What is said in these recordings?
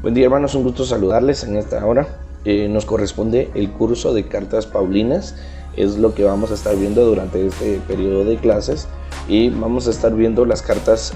Buen día, hermanos, un gusto saludarles en esta hora. Nos corresponde el curso de cartas paulinas, es lo que vamos a estar viendo durante este periodo de clases, y vamos a estar viendo las cartas,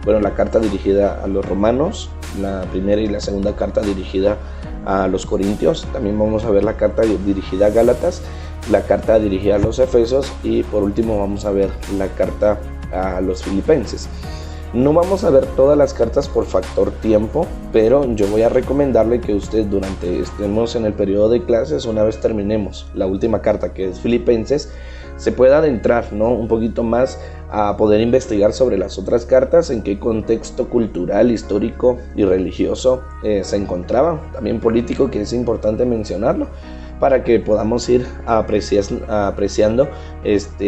la carta dirigida a los romanos, la primera y la segunda carta dirigida a los corintios. También vamos a ver la carta dirigida a Gálatas, la carta dirigida a los efesios, y por último vamos a ver la carta a los filipenses. No vamos a ver todas las cartas por factor tiempo, pero yo voy a recomendarle que usted, durante estemos en el periodo de clases, una vez terminemos la última carta, que es Filipenses, se pueda adentrar, un poquito más a poder investigar sobre las otras cartas, en qué contexto cultural, histórico y religioso se encontraban, también político, que es importante mencionarlo, para que podamos ir apreciando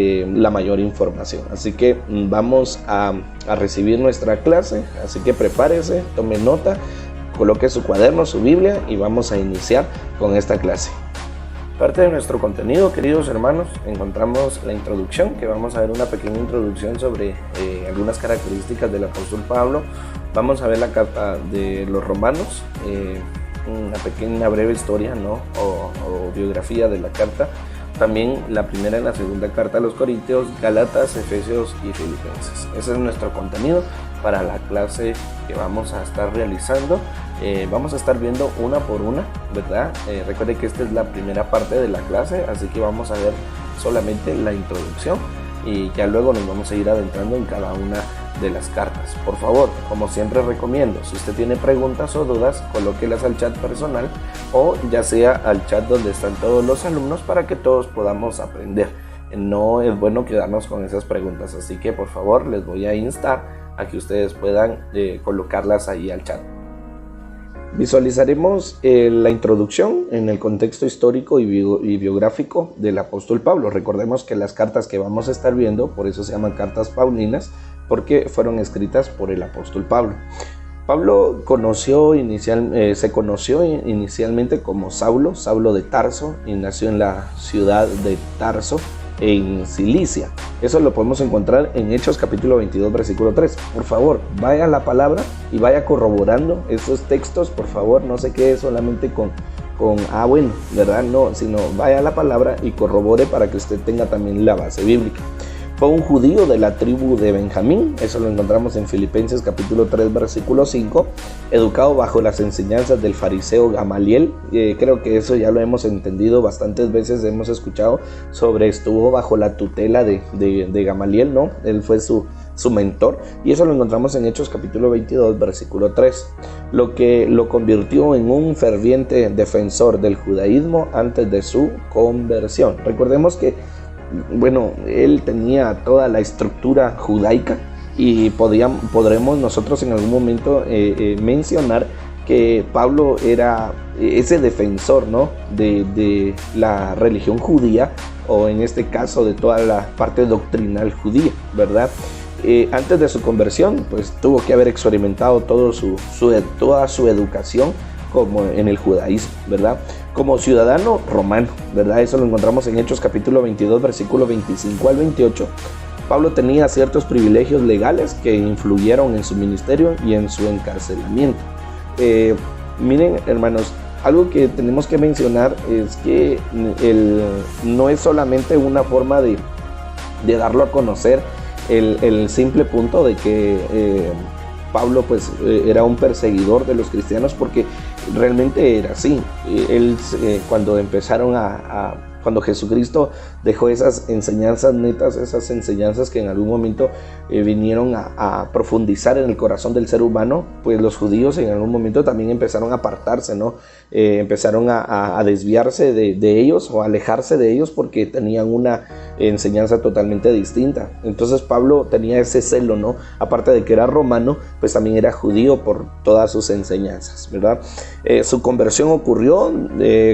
la mayor información. Así que vamos a recibir nuestra clase, así que prepárese, tome nota, coloque su cuaderno, su Biblia, y vamos a iniciar con esta clase. Parte de nuestro contenido, queridos hermanos, encontramos la introducción, que vamos a ver una pequeña introducción sobre algunas características del apóstol Pablo. Vamos a ver la carta de los romanos, una pequeña breve historia, o biografía de la carta. También la primera y la segunda carta a los corintios, Gálatas, efesios y filipenses. Ese es nuestro contenido para la clase que vamos a estar realizando. Vamos a estar viendo una por una, ¿verdad? Recuerde que esta es la primera parte de la clase, así que vamos a ver solamente la introducción y ya luego nos vamos a ir adentrando en cada una de las cartas. Por favor, como siempre recomiendo, si usted tiene preguntas o dudas, colóquelas al chat personal o ya sea al chat donde están todos los alumnos, para que todos podamos aprender. No es bueno quedarnos con esas preguntas, así que por favor les voy a instar a que ustedes puedan colocarlas ahí al chat. Visualizaremos la introducción en el contexto histórico y biográfico del apóstol Pablo. Recordemos que las cartas que vamos a estar viendo, por eso se llaman cartas paulinas, porque fueron escritas por el apóstol Pablo. Pablo se conoció inicialmente como Saulo de Tarso, y nació en la ciudad de Tarso, en Cilicia. Eso lo podemos encontrar en Hechos capítulo 22 versículo 3. Por favor, vaya a la palabra y vaya corroborando esos textos, por favor. No se quede solamente con ¿verdad? No, sino vaya a la palabra y corrobore para que usted tenga también la base bíblica. Fue un judío de la tribu de Benjamín, eso lo encontramos en Filipenses capítulo 3 versículo 5, educado bajo las enseñanzas del fariseo Gamaliel. Creo que eso ya lo hemos entendido bastantes veces, hemos escuchado estuvo bajo la tutela de Gamaliel, él fue su mentor, y eso lo encontramos en Hechos capítulo 22 versículo 3, lo que lo convirtió en un ferviente defensor del judaísmo antes de su conversión. Recordemos que él tenía toda la estructura judaica, y podremos nosotros en algún momento mencionar que Pablo era ese defensor, de la religión judía, o en este caso de toda la parte doctrinal judía, ¿verdad? Antes de su conversión, pues tuvo que haber experimentado toda su educación como en el judaísmo, ¿verdad? Como ciudadano romano, ¿verdad? Eso lo encontramos en Hechos capítulo 22, versículo 25 al 28. Pablo tenía ciertos privilegios legales que influyeron en su ministerio y en su encarcelamiento. Miren, hermanos, algo que tenemos que mencionar es que no es solamente una forma de darlo a conocer el simple punto de que Pablo era un perseguidor de los cristianos, porque realmente era así. Cuando Jesucristo dejó esas enseñanzas netas, esas enseñanzas que en algún momento vinieron a profundizar en el corazón del ser humano, pues los judíos en algún momento también empezaron a apartarse, empezaron a desviarse de ellos, o a alejarse de ellos, porque tenían una enseñanza totalmente distinta. Entonces Pablo tenía ese celo, aparte de que era romano, pues también era judío por todas sus enseñanzas, ¿verdad? Su conversión ocurrió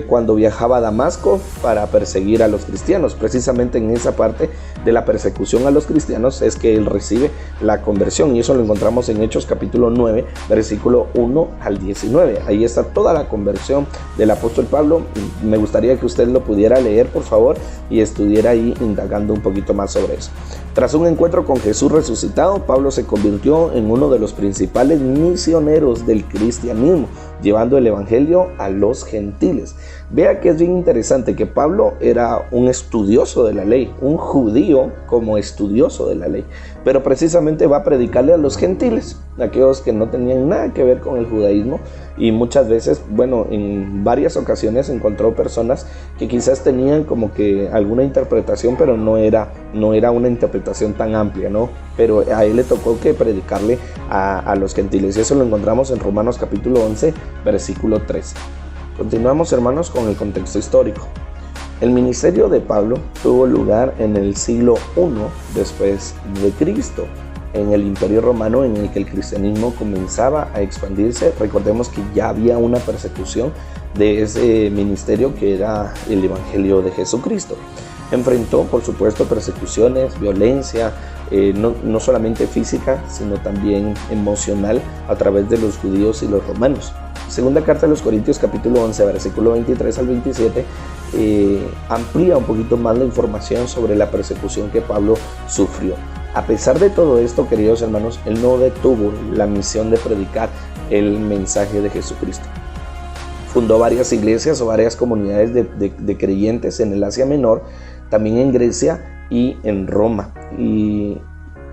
cuando viajaba a Damasco para perseguir a los cristianos. Precisamente en esa parte de la persecución a los cristianos es que él recibe la conversión, y eso lo encontramos en Hechos capítulo 9 versículo 1 al 19. Ahí está toda la conversión del apóstol Pablo. Me gustaría que usted lo pudiera leer, por favor, y estuviera ahí indagando un poquito más sobre eso. Tras un encuentro con Jesús resucitado, Pablo se convirtió en uno de los principales misioneros del cristianismo. llevando el evangelio a los gentiles. Vea que es bien interesante que Pablo era un estudioso de la ley, un judío como estudioso de la ley, pero precisamente va a predicarle a los gentiles, aquellos que no tenían nada que ver con el judaísmo, y muchas veces, bueno, en varias ocasiones encontró personas que quizás tenían como que alguna interpretación, pero no era una interpretación tan amplia, ¿no? Pero a él le tocó que predicarle a los gentiles, y eso lo encontramos en Romanos capítulo 11, versículo 13. Continuamos, hermanos, con el contexto histórico. El ministerio de Pablo tuvo lugar en el siglo I después de Cristo, en el Imperio Romano, en el que el cristianismo comenzaba a expandirse. Recordemos que ya había una persecución de ese ministerio, que era el Evangelio de Jesucristo. Enfrentó, por supuesto, persecuciones, violencia, no solamente física, sino también emocional, a través de los judíos y los romanos. Segunda carta de los Corintios, capítulo 11, versículo 23 al 27, amplía un poquito más la información sobre la persecución que Pablo sufrió. A pesar de todo esto, queridos hermanos, él no detuvo la misión de predicar el mensaje de Jesucristo. Fundó varias iglesias o varias comunidades de creyentes en el Asia Menor, también en Grecia y en Roma. Y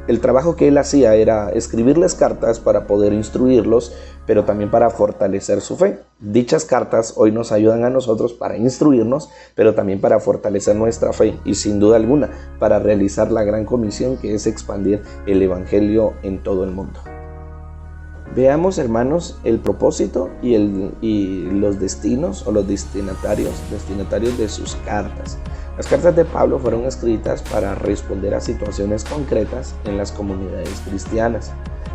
el trabajo que él hacía era escribirles cartas para poder instruirlos, pero también para fortalecer su fe. Dichas cartas hoy nos ayudan a nosotros para instruirnos, pero también para fortalecer nuestra fe, y sin duda alguna para realizar la gran comisión, que es expandir el evangelio en todo el mundo. Veamos, hermanos, el propósito y los destinos o los destinatarios de sus cartas. Las cartas de Pablo fueron escritas para responder a situaciones concretas en las comunidades cristianas.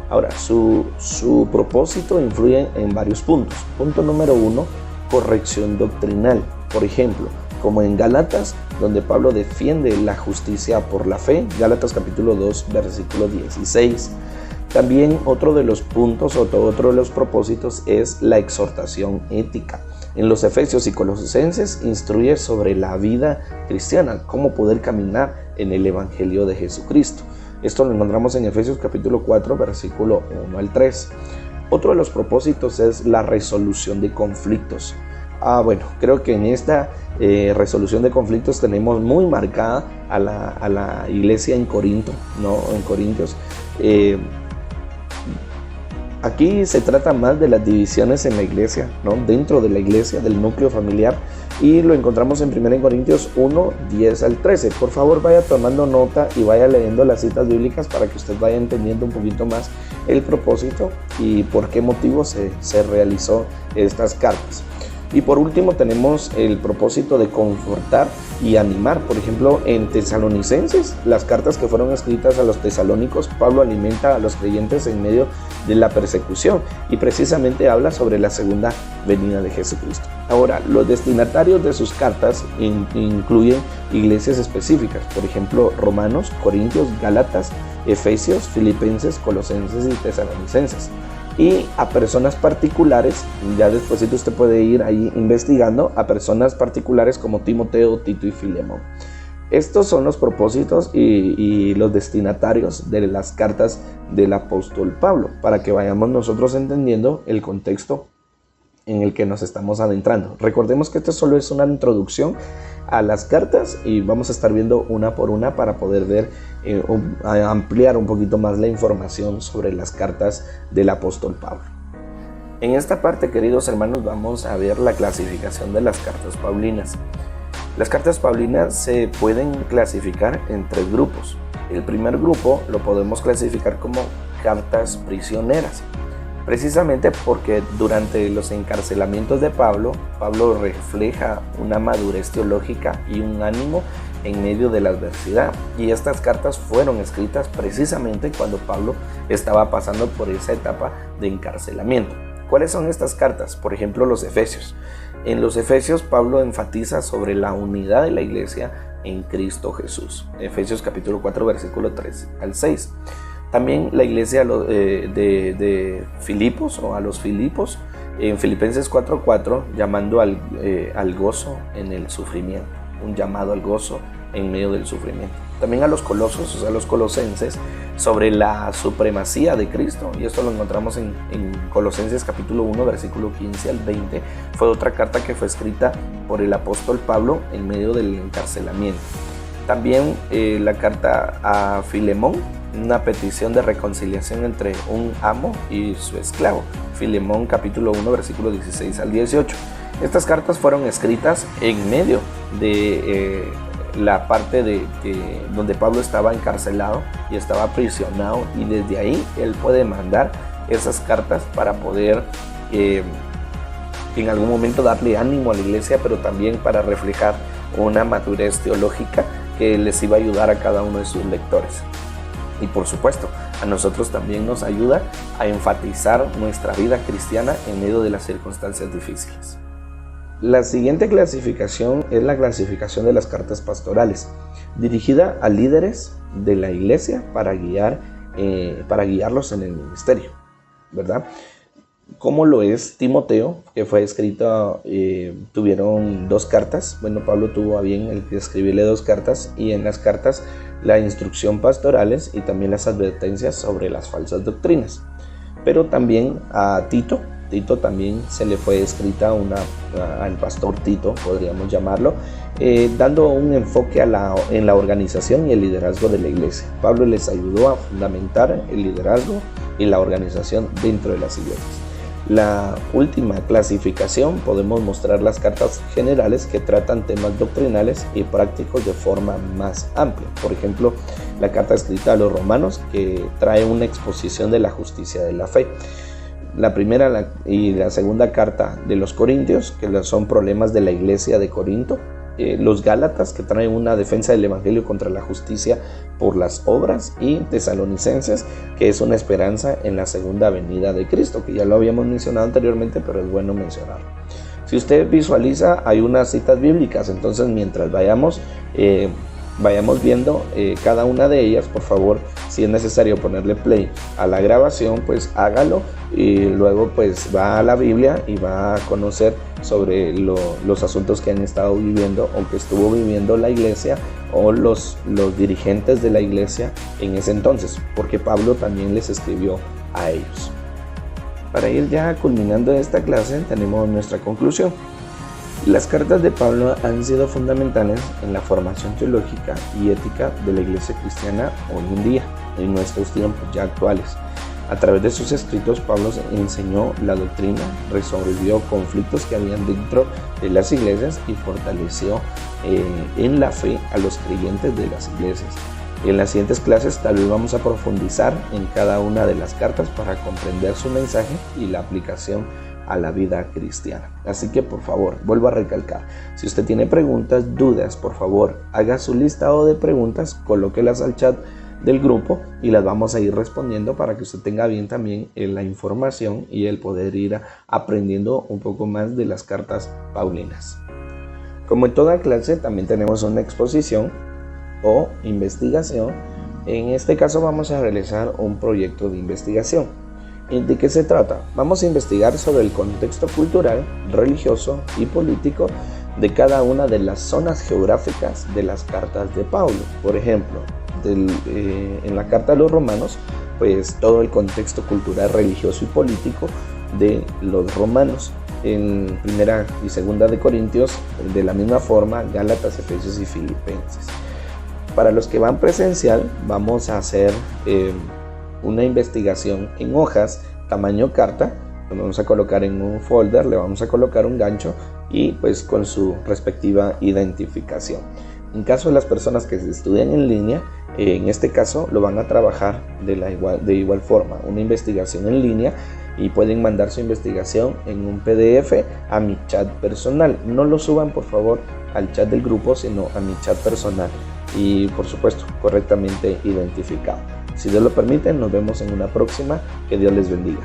Ahora, su propósito influye en varios puntos. Punto número 1, corrección doctrinal. Por ejemplo, como en Gálatas, donde Pablo defiende la justicia por la fe, Gálatas capítulo 2, versículo 16. También otro de los puntos, otro de los propósitos es la exhortación ética. En los Efesios y Colosenses instruye sobre la vida cristiana, cómo poder caminar en el Evangelio de Jesucristo. Esto lo encontramos en Efesios capítulo 4, versículo 1 al 3. Otro de los propósitos es la resolución de conflictos. Bueno, creo que en esta resolución de conflictos tenemos muy marcada a la iglesia en Corinto, ¿no? En Corintios. Aquí se trata más de las divisiones en la iglesia, ¿no? Dentro de la iglesia, del núcleo familiar, y lo encontramos en 1 Corintios 1, 10 al 13. Por favor, vaya tomando nota y vaya leyendo las citas bíblicas para que usted vaya entendiendo un poquito más el propósito y por qué motivo se realizó estas cartas. Y por último tenemos el propósito de confortar y animar. Por ejemplo, en Tesalonicenses, las cartas que fueron escritas a los tesalónicos, Pablo alimenta a los creyentes en medio de la persecución y precisamente habla sobre la segunda venida de Jesucristo. Ahora, los destinatarios de sus cartas incluyen iglesias específicas, por ejemplo, Romanos, Corintios, Gálatas, Efesios, Filipenses, Colosenses y Tesalonicenses. Y a personas particulares, ya después usted puede ir ahí investigando, a personas particulares como Timoteo, Tito y Filemón. Estos son los propósitos y los destinatarios de las cartas del apóstol Pablo, para que vayamos nosotros entendiendo el contexto en el que nos estamos adentrando. Recordemos que esto solo es una introducción a las cartas y vamos a estar viendo una por una para poder ver, ampliar un poquito más la información sobre las cartas del apóstol Pablo. En esta parte, queridos hermanos, vamos a ver la clasificación de las cartas paulinas. Las cartas paulinas se pueden clasificar en 3 grupos. El primer grupo lo podemos clasificar como cartas prisioneras, precisamente porque durante los encarcelamientos de Pablo refleja una madurez teológica y un ánimo en medio de la adversidad. Y estas cartas fueron escritas precisamente cuando Pablo estaba pasando por esa etapa de encarcelamiento. ¿Cuáles son estas cartas? Por ejemplo, los Efesios. En los Efesios, Pablo enfatiza sobre la unidad de la iglesia en Cristo Jesús. Efesios capítulo 4, versículo 3 al 6. También la iglesia de Filipos o a los Filipos, en Filipenses 4:4, llamando al gozo en el sufrimiento, un llamado al gozo en medio del sufrimiento. también a los colosos, o sea, a los colosenses, sobre la supremacía de Cristo, y esto lo encontramos en Colosenses capítulo 1, versículo 15 al 20. Fue otra carta que fue escrita por el apóstol Pablo en medio del encarcelamiento. También la carta a Filemón, una petición de reconciliación entre un amo y su esclavo. Filemón capítulo 1, versículo 16 al 18. Estas cartas fueron escritas en medio de la parte donde Pablo estaba encarcelado y estaba aprisionado, y desde ahí él puede mandar esas cartas para poder en algún momento darle ánimo a la iglesia, pero también para reflejar una madurez teológica que les iba a ayudar a cada uno de sus lectores. Y por supuesto, a nosotros también nos ayuda a enfatizar nuestra vida cristiana en medio de las circunstancias difíciles. La siguiente clasificación es la clasificación de las cartas pastorales, dirigida a líderes de la iglesia para guiarlos en el ministerio, ¿verdad? Como lo es Timoteo, que fue escrita, tuvieron 2 cartas. Bueno, Pablo tuvo a bien el que escribirle 2 cartas, y en las cartas la instrucción pastorales y también las advertencias sobre las falsas doctrinas. Pero también a Tito también se le fue escrita al pastor Tito, podríamos llamarlo, dando un enfoque en la organización y el liderazgo de la iglesia. Pablo les ayudó a fundamentar el liderazgo y la organización dentro de las iglesias. La última clasificación, podemos mostrar las cartas generales que tratan temas doctrinales y prácticos de forma más amplia. Por ejemplo, la carta escrita a los romanos, que trae una exposición de la justicia de la fe. La primera y la segunda carta de los Corintios, que son problemas de la iglesia de Corinto. Los Gálatas, que traen una defensa del evangelio contra la justicia por las obras, y Tesalonicenses, que es una esperanza en la segunda venida de Cristo, que ya lo habíamos mencionado anteriormente, pero es bueno mencionarlo. Si usted visualiza, hay unas citas bíblicas, entonces mientras vayamos viendo cada una de ellas, por favor, si es necesario ponerle play a la grabación, pues hágalo, y luego pues va a la Biblia y va a conocer sobre los asuntos que han estado viviendo o que estuvo viviendo la iglesia o los dirigentes de la iglesia en ese entonces, porque Pablo también les escribió a ellos. Para ir ya culminando esta clase, tenemos nuestra conclusión. Las cartas de Pablo han sido fundamentales en la formación teológica y ética de la iglesia cristiana hoy en día, en nuestros tiempos ya actuales. A través de sus escritos, Pablo enseñó la doctrina, resolvió conflictos que habían dentro de las iglesias y fortaleció en la fe a los creyentes de las iglesias. En las siguientes clases tal vez vamos a profundizar en cada una de las cartas para comprender su mensaje y la aplicación a la vida cristiana. Así que por favor, vuelvo a recalcar, si usted tiene preguntas, dudas, por favor, haga su listado de preguntas, colóquelas al chat del grupo y las vamos a ir respondiendo para que usted tenga bien también la información y el poder ir aprendiendo un poco más de las cartas paulinas. Como en toda clase, también tenemos una exposición o investigación. En este caso vamos a realizar un proyecto de investigación. ¿De qué se trata? Vamos a investigar sobre el contexto cultural, religioso y político de cada una de las zonas geográficas de las cartas de Pablo. Por ejemplo, en la carta a los romanos, pues todo el contexto cultural, religioso y político de los romanos. En primera y segunda de Corintios, de la misma forma, Gálatas, Efesios y Filipenses. Para los que van presencial, vamos a hacer una investigación en hojas, tamaño carta. Lo vamos a colocar en un folder, le vamos a colocar un gancho y pues con su respectiva identificación. En caso de las personas que se estudian en línea, en este caso lo van a trabajar de igual forma, una investigación en línea, y pueden mandar su investigación en un PDF a mi chat personal. No lo suban por favor al chat del grupo, sino a mi chat personal y por supuesto correctamente identificado. Si Dios lo permite, nos vemos en una próxima. Que Dios les bendiga.